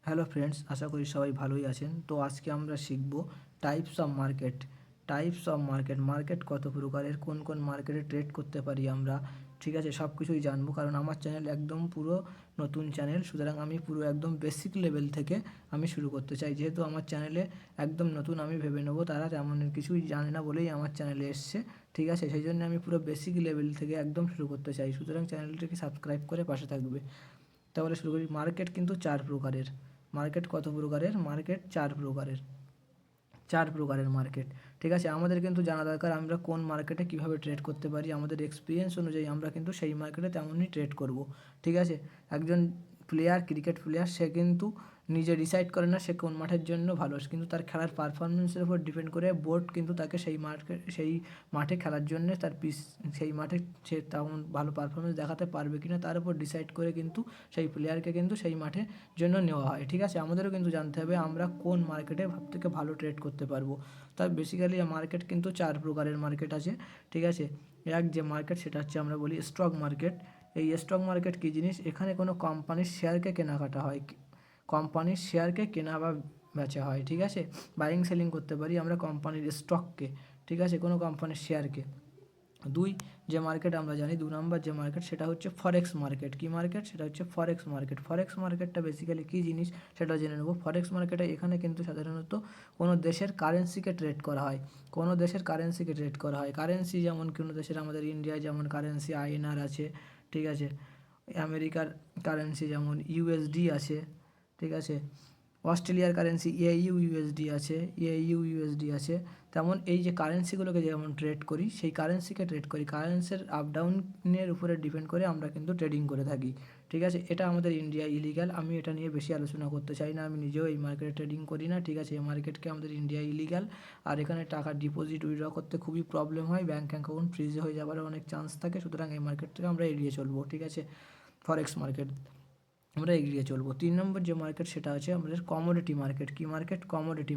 Hello friends, আশা করি সবাই ভালোই আছেন। তো আজকে আমরা শিখব টাইপস অফ মার্কেট। মার্কেট কত প্রকারের, কোন কোন মার্কেটে ট্রেড করতে পারি আমরা, ঠিক আছে, সব কিছুই জানবো। কারণ আমার চ্যানেল একদম পুরো নতুন চ্যানেল, সুতরাং আমি পুরো একদম বেসিক লেভেল থেকে আমি শুরু করতে চাই। যেহেতু আমার চ্যানেলে একদম নতুন, আমি ভেবে নেবো তারা তেমন কিছুই জানে না বলেই আমার চ্যানেলে এসছে, ঠিক আছে। সেই জন্য আমি পুরো বেসিক লেভেল থেকে একদম শুরু করতে চাই, সুতরাং চ্যানেলটিকে সাবস্ক্রাইব করে পাশে থাকবে। তাহলে শুরু করি। মার্কেট কিন্তু চার প্রকারের। মার্কেট কত প্রকারের? মার্কেট চার প্রকারের মার্কেট, ঠিক আছে। আমাদের কিন্তু জানা দরকার আমরা কোন মার্কেটে কীভাবে ট্রেড করতে পারি। আমাদের এক্সপিরিয়েন্স অনুযায়ী আমরা কিন্তু সেই মার্কেটে তেমনই ট্রেড করব, ঠিক আছে। একজন প্লেয়ার, ক্রিকেট প্লেয়ার, সে কিন্তু নিজে ডিসাইড করে না সে কোন মাঠের জন্য ভালো, কিন্তু তার খেলার পারফরমেন্সের উপর ডিপেন্ড করে বোর্ড কিন্তু তাকে সেই মাঠে খেলার জন্য সেই মাঠে সে তেমন ভালো পারফরমেন্স দেখাতে পারবে কিনা তার উপর ডিসাইড করে কিন্তু সেই প্লেয়ারকে কিন্তু সেই মাঠের জন্য নেওয়া হয়, ঠিক আছে। আমাদেরও কিন্তু জানতে হবে আমরা কোন মার্কেটে সবথেকে ভালো ট্রেড করতে পারবো। তাই বেসিক্যালি মার্কেট কিন্তু চার প্রকারের মার্কেট আছে, ঠিক আছে। এক যে মার্কেট সেটা হচ্ছে আমরা বলি স্টক মার্কেট। এই স্টক মার্কেট কী জিনিস? এখানে কোনো কোম্পানির শেয়ারকে কেনাকাটা হয়, কোম্পানির শেয়ারকে কেনা বা বেচা হয়, ঠিক আছে। বাইং সেলিং করতে পারি আমরা কোম্পানির স্টককে, ঠিক আছে, কোনো কোম্পানির শেয়ারকে। দুই যে মার্কেট আমরা জানি, 2 নম্বর যে মার্কেট সেটা হচ্ছে ফরেক্স মার্কেট। কী মার্কেট? সেটা হচ্ছে ফরেক্স মার্কেট। ফরেক্স মার্কেটটা বেসিক্যালি কী জিনিস সেটা জেনে নেব। ফরেক্স মার্কেটে এখানে কিন্তু সাধারণত কোনো দেশের কারেন্সিকে ট্রেড করা হয়, কারেন্সি যেমন কোনো দেশের, আমাদের ইন্ডিয়ায় যেমন কারেন্সি আইএনআর আছে, ঠিক আছে। আমেরিকার কারেন্সি যেমন ইউএসডি আছে, ঠিক আছে। অস্ট্রেলিয়ার কারেন্সি ইউএসডি আছে। তেমন এই যে কারেন্সিগুলোকে যেমন ট্রেড করি, সেই কারেন্সিকে ট্রেড করি, কারেন্সির আপ ডাউনের উপরে ডিপেন্ড করে আমরা কিন্তু ট্রেডিং করে থাকি, ঠিক আছে। এটা আমাদের ইন্ডিয়া ইলিগাল, আমি এটা নিয়ে বেশি আলোচনা করতে চাই না, আমি নিজেও এই মার্কেটে ট্রেডিং করি না, ঠিক আছে। এই মার্কেটকে আমাদের ইন্ডিয়া ইলিগাল। আর এখানে টাকা ডিপোজিট উইথড্র করতে খুবই প্রবলেম হয়, ব্যাঙ্ক অ্যাকাউন্ট ফ্রিজ হয়ে যাওয়ার অনেক চান্স থাকে, সুতরাং এই মার্কেটটাকে আমরা এড়িয়ে চলবো, ঠিক আছে। ফরেক্স মার্কেট আমরা এগিয়ে চলবো। 3 নম্বর যে মার্কেট সেটা হচ্ছে আমাদের কমোডিটি মার্কেট। কী মার্কেট? Commodity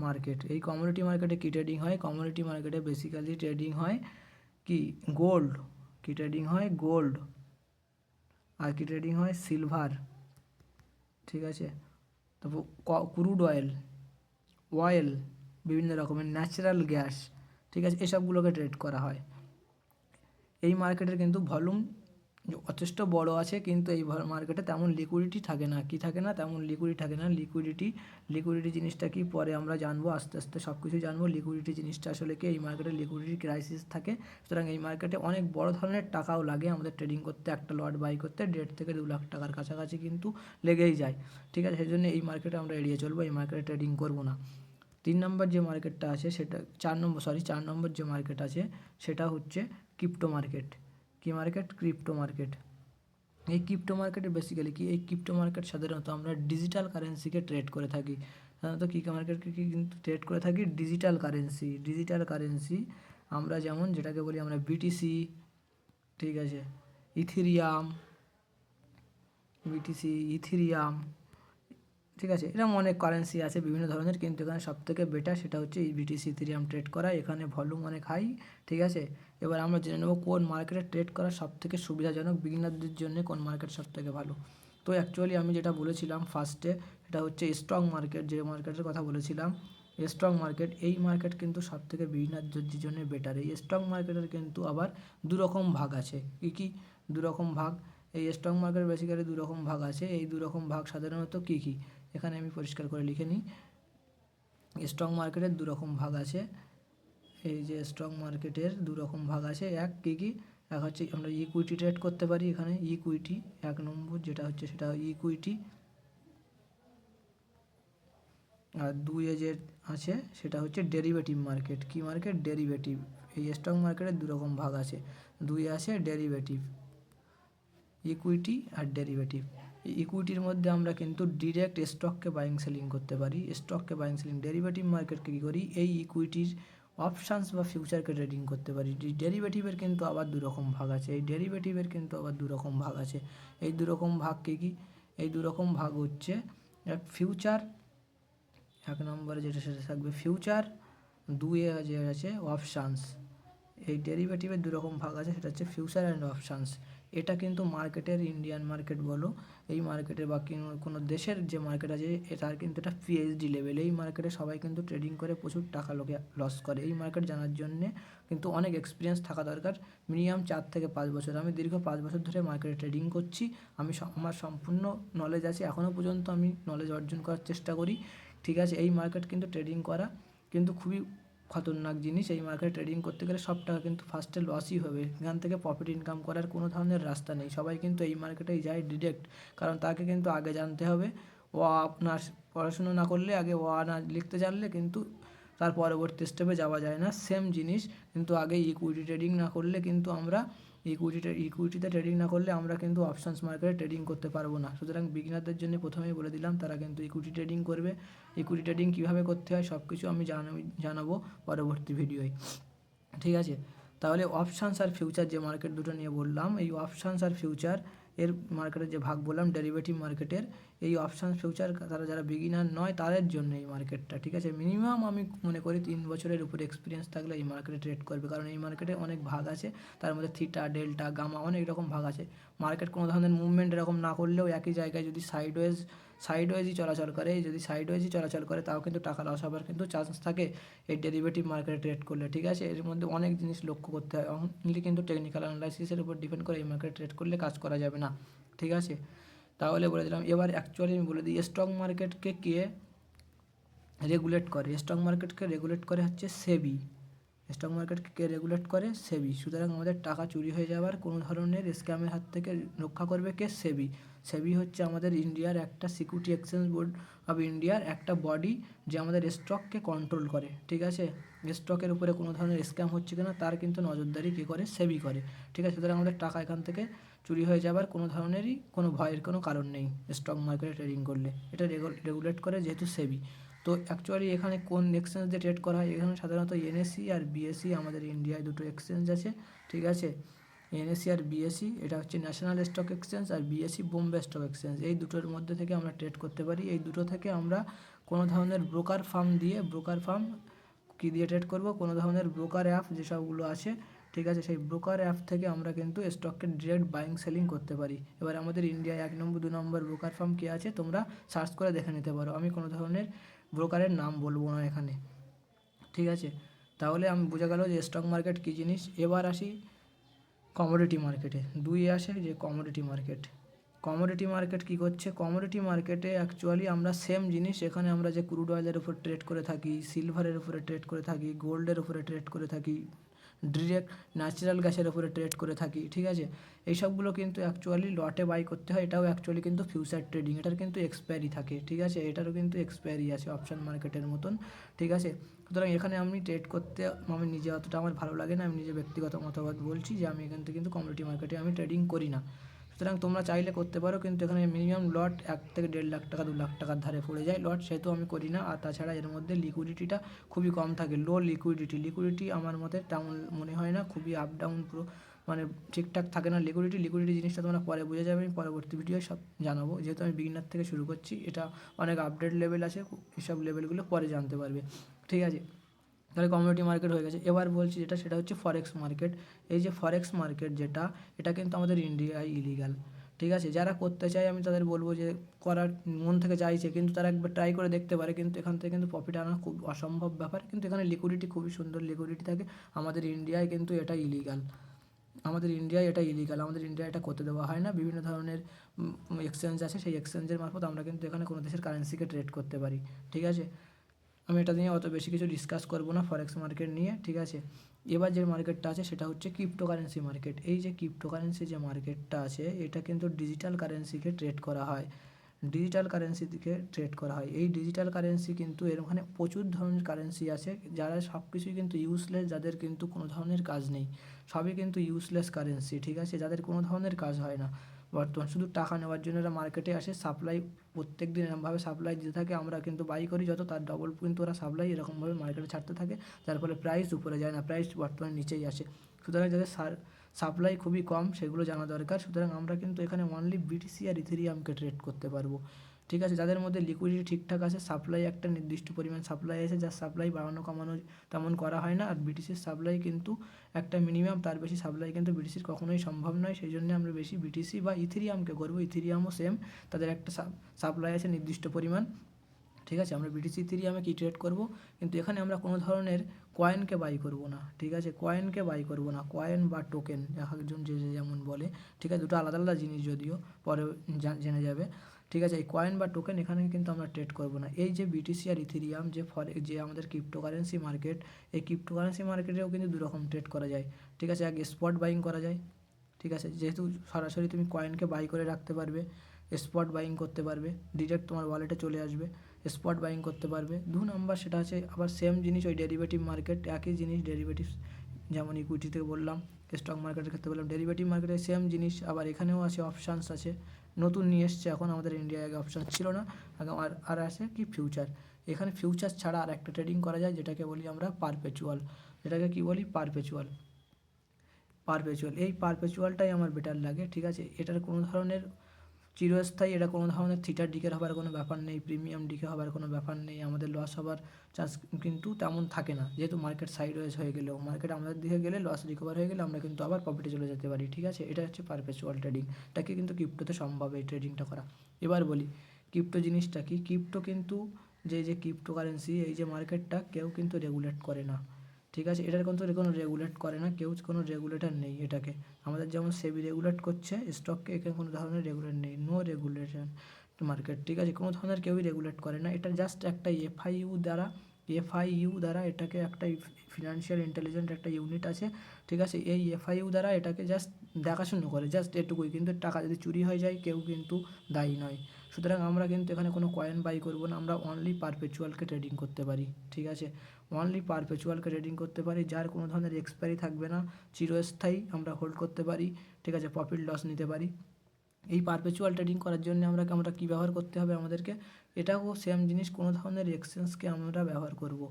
market. এই কমোডিটি মার্কেটে কী ট্রেডিং হয়? কমোডিটি মার্কেটে বেসিক্যালি ট্রেডিং হয় কি? গোল্ড। কী ট্রেডিং হয়? গোল্ড। আর কী ট্রেডিং হয়? সিলভার, ঠিক আছে। তারপর ক্রুড অয়েল, বিভিন্ন রকমের ন্যাচারাল গ্যাস, ঠিক আছে, এসবগুলোকে ট্রেড করা হয়। এই মার্কেটের কিন্তু ভলিউম যথেষ্ট বড় আছে, কিন্তু এই মার্কেটে তেমন লিকুইডিটি থাকে না। কি থাকে না? তেমন লিকুইডিটি থাকে না। লিকুইডিটি জিনিসটা কি পরে আমরা জানবো, আস্তে আস্তে সব কিছু জানবো। লিকুইডিটি জিনিসটা আসলে কি? এই মার্কেটে লিকুইডিটি ক্রাইসিস থাকে, সুতরাং এই মার্কেটে অনেক বড় ধরনের টাকাও লাগে আমাদের ট্রেডিং করতে। একটা লট বাই করতে 1.5 থেকে 2 লাখ টাকার কাছাকাছি কিন্তু লেগেই যায়, ঠিক আছে। সেই জন্য এই মার্কেটে আমরা এড়িয়ে চলবো, এই মার্কেটে ট্রেডিং করবো না। 3 নম্বর যে মার্কেটটা আছে সেটা 4 নম্বর যে মার্কেট আছে সেটা হচ্ছে ক্রিপ্টো মার্কেট। কী মার্কেট? Crypto market. এই ক্রিপ্টো মার্কেটে বেসিক্যালি কি? এই ক্রিপ্টো মার্কেট সাধারণত আমরা ডিজিটাল কারেন্সিকে ট্রেড করে থাকি। সাধারণত কী মার্কেটকে কিন্তু ট্রেড করে থাকি? ডিজিটাল কারেন্সি আমরা যেমন যেটাকে বলি আমরা বিটিসি, ঠিক আছে, ইথিরিয়াম, ঠিক আছে। এরকম অনেক কারেন্সি আছে বিভিন্ন ধরনের, কিন্তু এখানে সবথেকে বেটার সেটা হচ্ছে এই বিটিসি ইথেরিয়াম ট্রেড করা। এখানে ভলিউম অনেক হাই, ঠিক আছে। এবার আমরা জেনে নেব কোন মার্কেটে ট্রেড করা সবথেকে সুবিধাজনক, বিগিনারদের জন্য কোন মার্কেট সবথেকে ভালো। তো অ্যাকচুয়ালি আমি যেটা বলেছিলাম ফার্স্টে সেটা হচ্ছে স্টক মার্কেট, যে মার্কেটের কথা বলেছিলাম স্টক মার্কেট। এই মার্কেট কিন্তু সবথেকে বিগিনারদের জন্য বেটার। এই স্টক মার্কেটের কিন্তু আবার দুরকম ভাগ আছে। কী দুরকম ভাগ? এই স্টক মার্কেট বেসিক্যালি দুরকম ভাগ আছে। এই দুরকম ভাগ সাধারণত কী? এখানে আমি পরিষ্কার করে লিখে নিই। স্টক মার্কেটের দুরকম ভাগ আছে। এই যে স্টক মার্কেটের দুরকম ভাগ আছে। এক হচ্ছে আমরা ইকুইটি ট্রেড করতে পারি। এখানে ইকুইটি 1 নম্বর যেটা হচ্ছে সেটা ইকুইটি। আর 2 যে আছে সেটা হচ্ছে ডেরিভেটিভ মার্কেট। কী মার্কেট? ডেরিভেটিভ। এই স্টক মার্কেটের দুরকম ভাগ আছে। 2 আছে ডেরিভেটিভ, ইকুইটি আর ডেরিভেটিভ। ইকুইটির মধ্যে আমরা কিন্তু ডিরেক্ট স্টককে বাইং সেলিং করতে পারি, ডেরিভেটিভ মার্কেটকে কী করি? এই ইকুইটির অপশানস বা ফিউচারকে ট্রেডিং করতে পারি। ডেরিভেটিভের কিন্তু আবার দুরকম ভাগ আছে। এই দুরকম ভাগ কী? এই দুরকম ভাগ হচ্ছে এক ফিউচার, 1 নম্বরে যেটা সেটা থাকবে ফিউচার, 2 যে আছে অপশানস। এই ডেরিভেটিভের দুরকম ভাগ আছে, সেটা হচ্ছে ফিউচার অ্যান্ড অপশানস। এটা কিন্তু মার্কেটের, ইন্ডিয়ান মার্কেট বলো, এই মার্কেটে বা কোনো দেশের যে মার্কেট আছে তার কিন্তু এটা পিএইচডি লেভেল। এই মার্কেটে সবাই কিন্তু ট্রেডিং করে প্রচুর টাকা লোকে লস করে। এই মার্কেট জানার জন্যে কিন্তু অনেক এক্সপিরিয়েন্স থাকা দরকার, মিনিমাম 4 থেকে 5 বছর। আমি দীর্ঘ 5 বছর ধরে মার্কেটে ট্রেডিং করছি, আমার সম্পূর্ণ নলেজ আছে, এখনও পর্যন্ত আমি নলেজ অর্জন করার চেষ্টা করি, ঠিক আছে। এই মার্কেট কিন্তু ট্রেডিং করা কিন্তু খুবই খতরনাক জিনিস। এই মার্কেটে ট্রেডিং করতে গেলে সব টাকা কিন্তু ফার্স্টে লসই হবে, এখান থেকে প্রফিট ইনকাম করার কোনো ধরনের রাস্তা নেই। সবাই কিন্তু এই মার্কেটেই যায় ডিরেক্ট, কারণ তাকে কিন্তু আগে জানতে হবে। ও আপনার পড়াশুনো না করলে, আগে ও না লিখতে জানলে কিন্তু তার পরবর্তী স্টেপে যাওয়া যায় না। সেম জিনিস কিন্তু আগে ইকুইটি ট্রেডিং না করলে কিন্তু আমরা ইকুইটিতে ট্রেডিং না করলে আমরা কিন্তু অপশানস মার্কেটে ট্রেডিং করতে পারবো না। সুতরাং বিগিনারদের জন্য প্রথমেই বলে দিলাম, তারা কিন্তু ইকুইটি ট্রেডিং করবে। ইকুইটি ট্রেডিং কীভাবে করতে হয় সব কিছু আমি জানাবো পরবর্তী ভিডিওয়, ঠিক আছে। তাহলে অপশানস আর ফিউচার যে মার্কেট দুটো নিয়ে বললাম, এই অপশানস আর ফিউচার এর মার্কেটের যে ভাগ বললাম ডেরিভেটিভ মার্কেটের, এই অপশান ফিউচার তারা যারা বিগিনার নয় তাদের জন্য এই মার্কেটটা, ঠিক আছে। মিনিমাম আমি মনে করি 3 বছরের উপরে এক্সপিরিয়েন্স থাকলে এই মার্কেটে ট্রেড করবে, কারণ এই মার্কেটে অনেক ভাগ আছে, তার মধ্যে থিটা, ডেল্টা, গামা, অনেক রকম ভাগ আছে। মার্কেট কোনো ধরনের মুভমেন্ট এরকম না করলেও একই জায়গায় যদি সাইডওয়েজই চলাচল করে তাও কিন্তু টাকা লস হবার কিন্তু চান্স থাকে এই ডেরিভেটিভ মার্কেটে ট্রেড করলে, ঠিক আছে। এর মধ্যে অনেক জিনিস লক্ষ্য করতে হয়, অনলি কিন্তু টেকনিক্যাল অ্যানালাইসিসের উপর ডিপেন্ড করে এই মার্কেটে ট্রেড করলে কাজ করা যাবে না, ঠিক আছে। তাহলে বলে দিলাম। এবার অ্যাকচুয়ালি আমি বলে দিই স্টক মার্কেটকে কে রেগুলেট করে। স্টক মার্কেটকে রেগুলেট করে হচ্ছে সেবি। স্টক মার্কেটকে কে রেগুলেট করে? সেবি। সুতরাং আমাদের টাকা চুরি হয়ে যাওয়ার কোনো ধরনের স্ক্যামের হাত থেকে রক্ষা করবে কে? সেবি। সেবি হচ্ছে আমাদের ইন্ডিয়ার একটা সিকিউরিটি এক্সচেঞ্জ বোর্ড অফ ইন্ডিয়ার একটা বডি, যে আমাদের স্টককে কন্ট্রোল করে, ঠিক আছে। স্টকের উপরে কোনো ধরনের স্ক্যাম হচ্ছে কিনা তার কিন্তু নজরদারি কী করে? সেবি করে, ঠিক আছে। সুতরাং আমাদের টাকা এখান থেকে চুরি হয়ে যাবার কোনো ধরনেরই কোনো ভয়ের কোনো কারণ নেই স্টক মার্কেটে ট্রেডিং করলে। এটা রেগুলেট করে যেহেতু সেবি। তো অ্যাকচুয়ালি এখানে কোন এক্সচেঞ্জ দিয়ে ট্রেড করা হয়? এখানে সাধারণত এনএসই আর বিএসই, আমাদের ইন্ডিয়ায় দুটো এক্সচেঞ্জ আছে, ঠিক আছে। এনএসই আর বিএসই, এটা হচ্ছে ন্যাশনাল স্টক এক্সচেঞ্জ, আর বিএসই বোম্বে স্টক এক্সচেঞ্জ। এই দুটোর মধ্যে থেকে আমরা ট্রেড করতে পারি। এই দুটো থেকে আমরা কোনো ধরনের ব্রোকার ফার্ম কী দিয়ে ট্রেড করব? কোনো ধরনের ব্রোকার অ্যাপ যেসবগুলো আছে, ঠিক আছে, সেই ব্রোকার অ্যাপ থেকে আমরা কিন্তু স্টককে ডিরেক্ট বাইং সেলিং করতে পারি। এবার আমাদের ইন্ডিয়ায় 1 নম্বর 2 নম্বর ব্রোকার ফার্ম কী আছে তোমরা সার্চ করে দেখে নিতে পারো, আমি কোনো ধরনের ব্রোকারের নাম বলবো না এখানে, ঠিক আছে। তাহলে আমি বোঝা গেল যে স্টক মার্কেট কী জিনিস। এবার আসি কমোডিটি মার্কেটে। 2 আসে যে কমোডিটি মার্কেট। কমোডিটি মার্কেট কী করছে? কমোডিটি মার্কেটে অ্যাকচুয়ালি আমরা সেম জিনিস, এখানে আমরা যে ক্রুড অয়েলের উপর ট্রেড করে থাকি, সিলভারের উপরে ট্রেড করে থাকি, গোল্ডের উপরে ট্রেড করে থাকি, ডিরেক্ট ন্যাচারাল গ্যাসের উপরে ট্রেড করে থাকি, ঠিক আছে। এই সবগুলো কিন্তু অ্যাকচুয়ালি লটে বাই করতে হয়। এটাও অ্যাকচুয়ালি কিন্তু ফিউচার ট্রেডিং, এটার কিন্তু এক্সপায়ারি থাকে, ঠিক আছে। এটারও কিন্তু এক্সপায়ারি আছে অপশান মার্কেটের মতন, ঠিক আছে। সুতরাং এখানে আমি ট্রেড করতে আমি নিজে অতটা আমার ভালো লাগে না, আমি নিজে ব্যক্তিগত মতামত বলছি যে আমি এখান থেকে কিন্তু কমোডিটি মার্কেটে আমি ট্রেডিং করি না। সুতরাং তোমরা চাইলে করতে পারো, কিন্তু এখানে মিনিমাম লট 1 থেকে 1.5 লাখ টাকা 2 লাখ টাকার ধারে পড়ে যায় লট, সেহেতু আমি করি না। আর তাছাড়া এর মধ্যে লিকুইডিটিটা খুবই কম থাকে, লো লিকুইডিটি আমার মতে তেমন মনে হয় না, খুবই আপ ডাউন পুরো মানে ঠিকঠাক থাকে না লিকুইডিটি জিনিসটা তোমরা পরে বুঝে যাবে, আমি পরবর্তী ভিডিওয় সব জানাবো। যেহেতু আমি বিগিনার থেকে শুরু করছি, এটা অনেক আপডেট লেভেল আছে, এসব লেভেলগুলো পরে জানতে পারবে, ঠিক আছে। তাহলে কমোডিটি মার্কেট হয়ে গেছে। এবার বলছি সেটা হচ্ছে ফরেক্স মার্কেট। এই যে ফরেক্স মার্কেট এটা কিন্তু আমাদের ইন্ডিয়ায় ইলিগাল, ঠিক আছে। যারা করতে চায় আমি তাদের বলবো যে করার মন থেকে চাইছে, কিন্তু তারা একবার ট্রাই করে দেখতে পারে, কিন্তু এখান থেকে কিন্তু প্রফিট আনা খুব অসম্ভব ব্যাপার। কিন্তু এখানে লিকুইডিটি খুবই সুন্দর লিকুইডিটি থাকে। আমাদের ইন্ডিয়ায় কিন্তু এটা ইলিগাল, আমাদের ইন্ডিয়ায় এটা করতে দেওয়া হয় না। বিভিন্ন ধরনের এক্সচেঞ্জ আছে, সেই এক্সচেঞ্জের মারফত আমরা কিন্তু এখানে কোনো দেশের কারেন্সিকে ট্রেড করতে পারি, ঠিক আছে। আমি এটা নিয়ে অত বেশি কিছু ডিসকাস করবো না ফরেক্স মার্কেট নিয়ে, ঠিক আছে। এবার যে মার্কেটটা আছে সেটা হচ্ছে ক্রিপ্টোকারেন্সি মার্কেট। এই যে ক্রিপ্টোকারেন্সি যে মার্কেটটা আছে, এটা কিন্তু ডিজিটাল কারেন্সিকে ট্রেড করা হয়, এই ডিজিটাল কারেন্সি কিন্তু এর ওখানে প্রচুর ধরনের কারেন্সি আছে, যারা সব কিছুই কিন্তু ইউজলেস, যাদের কিন্তু কোনো ধরনের কাজ নেই, সবই কিন্তু ইউজলেস কারেন্সি, ঠিক আছে, যাদের কোনো ধরনের কাজ হয় না। বর্তমান শুধু টাকা নেওয়ার জন্য এরা মার্কেটে আসে, সাপ্লাই প্রত্যেক দিন এরকমভাবে সাপ্লাই দিতে থাকে, আমরা কিন্তু বাই করি যত, তার ডবল কিন্তু ওরা সাপ্লাই এরকমভাবে মার্কেটে ছাড়তে থাকে, যার ফলে প্রাইস উপরে যায় না, প্রাইস বর্তমানে নিচেই আসে। সুতরাং যাদের সাপ্লাই খুবই কম সেগুলো জানা দরকার। সুতরাং আমরা কিন্তু এখানে অনলি বিটিসি আর ইথেরিয়ামকে ট্রেড করতে পারবো, ঠিক আছে, যাদের মধ্যে লিকুইডিটি ঠিকঠাক আছে, সাপ্লাই একটা নির্দিষ্ট পরিমাণ সাপ্লাই আছে, যার সাপ্লাই বাড়ানো কমানো তেমন করা হয় না। আর বিটিসির সাপ্লাই কিন্তু একটা মিনিমাম, তার বেশি সাপ্লাই কিন্তু বিটিসির কখনোই সম্ভব নয়। সেই জন্য আমরা বেশি বিটিসি বা ইথেরিয়ামকে করবো। ইথেরিয়ামও সেম, তাদের একটা সাপ্লাই আছে নির্দিষ্ট পরিমাণ। ঠিক আছে, আমরা বিটিসি ইথেরিয়ামে কি ট্রেড করব, কিন্তু এখানে আমরা কোনো ধরনের কয়েনকে বাই করব না। ঠিক আছে, কয়েনকে বাই করব না, কয়েন বা টোকেন একজন যে যেমন বলে। ঠিক আছে, দুটো আলাদা আলাদা জিনিস, যদিও পরে জেনে যাবে। ঠিক আছে, এই কয়েন বা টোকেন এখানে কিন্তু আমরা ট্রেড করব না। এই যে বিটিসি আর ইথেরিয়াম যে আমাদের ক্রিপ্টোকারেন্সি মার্কেট, এই ক্রিপ্টোকারেন্সি মার্কেটেও কিন্তু দুরকম ট্রেড করা যায়। ঠিক আছে, আগে স্পট বাইং করা যায়। ঠিক আছে, যেহেতু সরাসরি তুমি কয়েনকে বাই করে রাখতে পারবে, স্পট বাইং করতে পারবে, ডিরেক্ট তোমার ওয়ালেটে চলে আসবে, স্পট বাইং করতে পারবে। 2 নাম্বার সেটা আছে আবার সেম জিনিস ওই ডেরিভেটিভ মার্কেট, একই জিনিস ডেরিভেটিভস, যেমন ইকুইটিতে বললাম, স্টক মার্কেটের ক্ষেত্রে বললাম, ডেরিভেটিভ মার্কেটে সেম জিনিস। আবার এখানেও আছে অপশানস আছে, নতুন নিয়ে এসছে এখন, আমাদের ইন্ডিয়ায় আগে অপশান ছিল না। আর আছে কি ফিউচার। এখানে ফিউচার ছাড়া আর একটা ট্রেডিং করা যায়, যেটাকে বলি আমরা পারপেচুয়াল। যেটাকে কি বলি, পারপেচুয়াল। এই পারপেচুয়ালটাই আমার বেটার লাগে। ঠিক আছে, এটার কোনো ধরনের চিরস্থায়ী, এটা কোনো ধরনের থিটার ডিকে হবার কোনো ব্যাপার নেই, প্রিমিয়াম ডিকে হবার কোনো ব্যাপার নেই, আমাদের লস হবার চান্স কিন্তু তেমন থাকে না। যেহেতু মার্কেট সাইডওয়েজ হয়ে গেলেও, মার্কেট আমাদের দিকে গেলে, লস রিকভার হয়ে গেলে আমরা কিন্তু আবার প্রফিটে চলে যেতে পারি। ঠিক আছে, এটা হচ্ছে পারপেচুয়াল ট্রেডিং। এটাকে কিন্তু ক্রিপ্টোতে সম্ভব এই ট্রেডিংটা করা। এবার বলি ক্রিপ্টো জিনিসটা কি। ক্রিপ্টো কিন্তু যে ক্রিপ্টোকারেন্সি, এই যে মার্কেটটা কেউ কিন্তু রেগুলেট করে না। ঠিক আছে, এটার কিন্তু কোনো রেগুলেট করে না কেউ, কোনো রেগুলেটর নেই এটাকে। আমাদের যেমন সেবি রেগুলেট করছে স্টককে, এখানে কোনো ধরনের রেগুলেট নেই, নো রেগুলেশন মার্কেট। ঠিক আছে, কোনো ধরনের কেউই রেগুলেট করে না। এটা জাস্ট একটা এফআইইউ দ্বারা এটাকে একটা ফিনান্সিয়াল ইন্টেলিজেন্ট একটা ইউনিট আছে। ঠিক আছে, এই এফআইইউ দ্বারা এটাকে জাস্ট দেখাশুনো করে, জাস্ট এটুকুই। কিন্তু টাকা যদি চুরি হয়ে যায় কেউ কিন্তু দায়ী নয়। সুতরাং আমরা কিন্তু এখানে কোনো কয়েন বাই করবো না, আমরা অনলি পারপেচুয়ালকে ট্রেডিং করতে পারি। ঠিক আছে, অনলি পারপেচুয়ালকে ট্রেডিং করতে পারি, যার কোনো ধরনের এক্সপায়ারি থাকবে না, চিরস্থায়ী আমরা হোল্ড করতে পারি। ঠিক আছে, প্রফিট লস নিতে পারি। এই পারপেচুয়াল ট্রেডিং করার জন্য আমরা কী ব্যবহার করতে হবে আমাদেরকে, এটাও সেম জিনিস, কোনো ধরনের এক্সচেঞ্জকে আমরা ব্যবহার করব।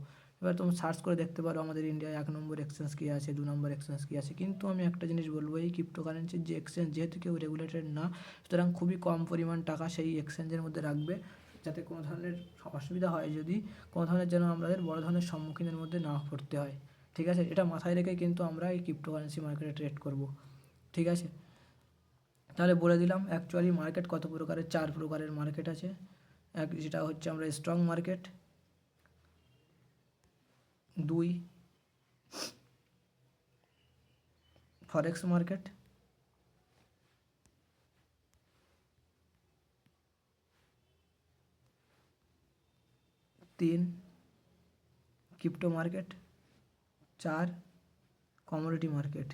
এবার তুমি সার্চ করে দেখতে পারো আমাদের ইন্ডিয়ায় 1 নম্বর এক্সচেঞ্জ কী আছে, 2 নম্বর এক্সচেঞ্জ কী আছে। কিন্তু আমি একটা জিনিস বলবো, এই ক্রিপ্টোকারেন্সির যে এক্সচেঞ্জ, যেহেতু কেউ রেগুলেটেড না, সুতরাং খুবই কম পরিমাণ টাকা সেই এক্সচেঞ্জের মধ্যে রাখবে, যাতে কোনো ধরনের অসুবিধা হয়, যদি কোনো ধরনের যেন আমাদের বড় ধরনের সম্মুখীনের মধ্যে না পড়তে হয়। ঠিক আছে, এটা মাথায় রেখে কিন্তু আমরা এই ক্রিপ্টোকারেন্সি মার্কেটে ট্রেড করব। ঠিক আছে, তাহলে বলে দিলাম অ্যাকচুয়ালি মার্কেট কত প্রকারের, 4 প্রকারের মার্কেট আছে। যেটা হচ্ছে আমরা স্ট্রং মার্কেট, 2 ফরেক্স market, 3 crypto market, 4 commodity market.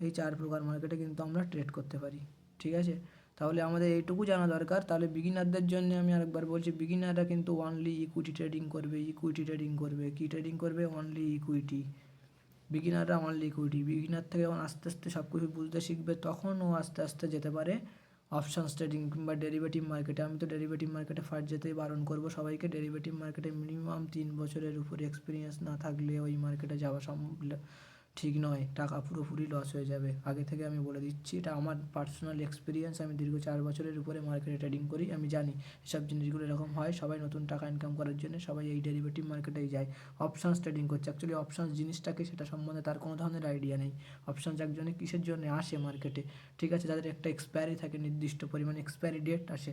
এই 4 প্রকার মার্কেটে কিন্তু আমরা ট্রেড করতে পারি। ঠিক আছে, তাহলে আমাদের এইটুকু জানা দরকার। তাহলে বিগিনারদের জন্য আমি আরেকবার বলছি, বিগিনাররা কিন্তু অনলি ইকুইটি ট্রেডিং করবে। কী ট্রেডিং করবে, অনলি ইকুইটি। বিগিনাররা অনলি ইকুইটি। বিগিনার থেকে যখন আস্তে আস্তে সব কিছু বুঝতে শিখবে, তখন ও আস্তে আস্তে যেতে পারে অপশানস ট্রেডিং কিংবা ডেরিভেটিভ মার্কেটে। আমি তো ডেরিভেটিভ মার্কেটে ফার্স্ট যেতেই বারণ করবো সবাইকে। ডেরিভেটিভ মার্কেটে মিনিমাম 3 বছরের উপরে এক্সপিরিয়েন্স না থাকলে ওই মার্কেটে যাওয়া ঠিক নয়, টাকা পুরোপুরি লস হয়ে যাবে। আগে থেকে আমি বলে দিচ্ছি, এটা আমার পার্সোনাল এক্সপিরিয়েন্স। আমি দীর্ঘ 4 বছরের উপরে মার্কেটে ট্রেডিং করি, আমি জানি এসব জিনিসগুলো এরকম হয়। সবাই নতুন টাকা ইনকাম করার জন্য সবাই এই ডেরিভেটিভ মার্কেটেই যায়, অপশানস ট্রেডিং করছে। অ্যাকচুয়ালি অপশানস জিনিসটাকে, সেটা সম্বন্ধে তার কোনো ধরনের আইডিয়া নেই। অপশানস একজনে কিসের জন্য আসে মার্কেটে, ঠিক আছে, যাদের একটা এক্সপায়ারি থাকে, নির্দিষ্ট পরিমাণে এক্সপায়ারি ডেট আসে।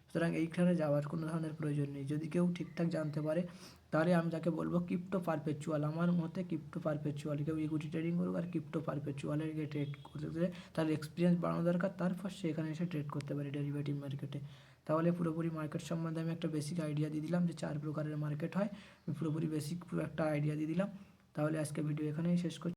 সুতরাং এইখানে যাওয়ার কোনো ধরনের প্রয়োজন নেই। যদি কেউ ঠিকঠাক জানতে পারে, তাহলে আমি তাকে বলবো ক্রিপ্টো পারপেচুয়াল। আমার মতে ক্রিপ্টো পারপেচুয়াল, কেউ ইকুইটি ট্রেডিং করুক আর ক্রিপ্টো পারপেচুয়ালের গিয়ে ট্রেড করতে গেলে তার এক্সপিরিয়েন্স বাড়ানো দরকার, তারপর সে এখানে এসে ট্রেড করতে পারে ডেরিভেটিভ মার্কেটে। তাহলে পুরোপুরি মার্কেট সম্বন্ধে আমি একটা বেসিক আইডিয়া দিয়ে দিলাম, যে 4 প্রকারের মার্কেট হয়। আমি পুরোপুরি বেসিক একটা আইডিয়া দিয়ে দিলাম। তাহলে আজকে ভিডিও এখানেই শেষ করছি।